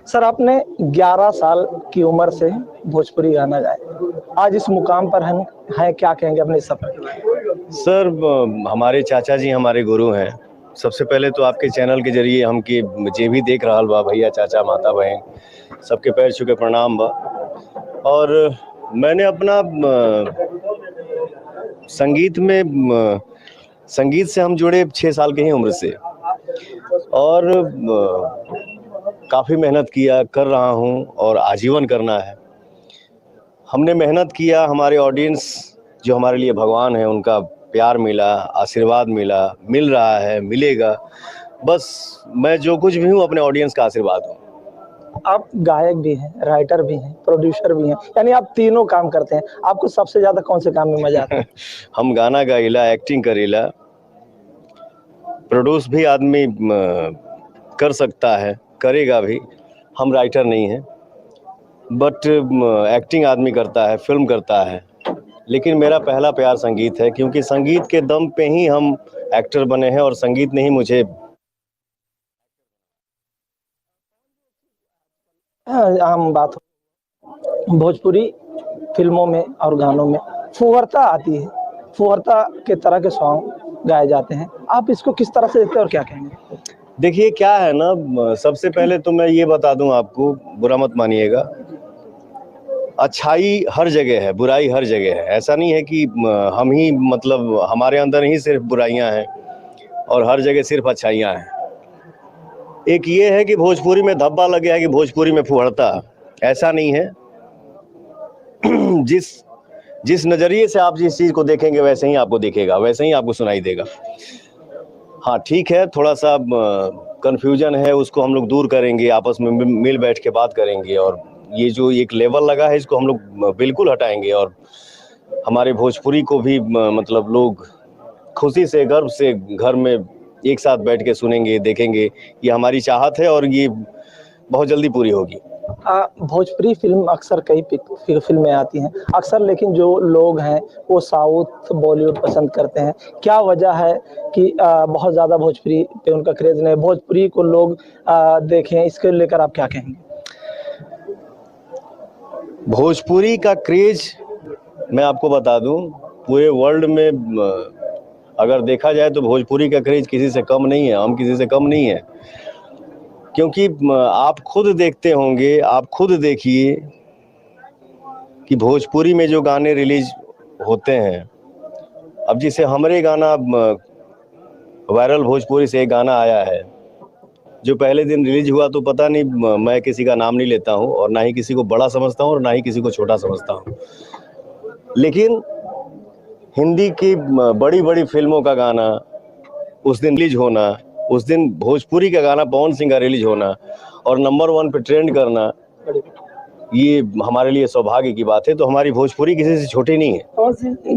Sir, आपने 11 साल की उम्र से भोजपुरी गाना गाया। आज इस मुकाम पर हैं, क्या कहेंगे अपने सफर के बारे में? सर, हमारे चाचा जी हमारे गुरु हैं। सबसे पहले तो आपके चैनल के जरिए हम के जे भी देख रहा बा भैया, चाचा, माता, बहन, सबके पैर छू के प्रणाम बा। और मैंने अपना संगीत से हम जुड़े 6 साल के ही उम्र से, और काफ़ी मेहनत किया, कर रहा हूँ और आजीवन करना है। हमने मेहनत किया, हमारे ऑडियंस जो हमारे लिए भगवान है, उनका प्यार मिला, आशीर्वाद मिला, मिल रहा है, मिलेगा। बस मैं जो कुछ भी हूँ अपने ऑडियंस का आशीर्वाद हूँ। आप गायक भी हैं, राइटर भी हैं, प्रोड्यूसर भी हैं, यानी आप तीनों काम करते हैं। आपको सबसे ज़्यादा कौन से काम में मजा आता है? हम गाना गाइला, एक्टिंग करेला, प्रोड्यूस भी आदमी कर सकता है, करेगा भी। हम राइटर नहीं हैं, बट एक्टिंग आदमी करता है, फिल्म करता है। लेकिन मेरा पहला प्यार संगीत है, क्योंकि संगीत के दम पे ही हम एक्टर बने हैं, और संगीत ने ही मुझे आम बात हो, भोजपुरी फिल्मों में और गानों में फुहरता आती है, फुहरता के तरह के सॉन्ग गाए जाते हैं। आप इसको किस तरह से देखते हैं और क्या कहेंगे? देखिए क्या है ना, सबसे पहले तो मैं ये बता दूं आपको, बुरा मत मानिएगा। अच्छाई हर जगह है, बुराई हर जगह है। ऐसा नहीं है कि हम ही मतलब हमारे अंदर ही सिर्फ बुराइयां हैं और हर जगह सिर्फ अच्छाइयां हैं। एक ये है कि भोजपुरी में धब्बा लग गया है कि भोजपुरी में फुहड़ता, ऐसा नहीं है। जिस नज़रिए से आप जिस चीज़ को देखेंगे वैसे ही आपको दिखेगा, वैसे ही आपको सुनाई देगा। हाँ ठीक है, थोड़ा सा कन्फ्यूजन है, उसको हम लोग दूर करेंगे, आपस में मिल बैठ के बात करेंगे, और ये जो एक लेवल लगा है इसको हम लोग बिल्कुल हटाएंगे। और हमारे भोजपुरी को भी मतलब लोग खुशी से, गर्व से घर में एक साथ बैठ के सुनेंगे, देखेंगे। ये हमारी चाहत है और ये बहुत जल्दी पूरी होगी। भोजपुरी फिल्म अक्सर कई फिल्में आती हैं अक्सर, लेकिन जो लोग हैं वो साउथ बॉलीवुड पसंद करते हैं। क्या वजह है कि बहुत ज़्यादा भोजपुरी पे उनका क्रेज नहीं, भोजपुरी को लोग देखें, इसके लेकर आप क्या कहेंगे? भोजपुरी का क्रेज मैं आपको बता दूं, पूरे वर्ल्ड में अगर देखा जाए तो भोजपुरी का क्रेज किसी से कम नहीं है। हम किसी से कम नहीं है, क्योंकि आप खुद देखते होंगे, आप खुद देखिए कि भोजपुरी में जो गाने रिलीज होते हैं, अब जैसे हमरे गाना वायरल भोजपुरी से एक गाना आया है जो पहले दिन रिलीज हुआ, तो पता नहीं, मैं किसी का नाम नहीं लेता हूं और ना ही किसी को बड़ा समझता हूं और ना ही किसी को छोटा समझता हूं, लेकिन हिंदी की बड़ी बड़ी फिल्मों का गाना उस दिन रिलीज होना, उस दिन भोजपुरी का गाना पवन सिंह का रिलीज होना और नंबर 1 पे ट्रेंड करना, ये हमारे लिए सौभाग्य की बात है। तो हमारी भोजपुरी किसी से छोटी नहीं है। जी।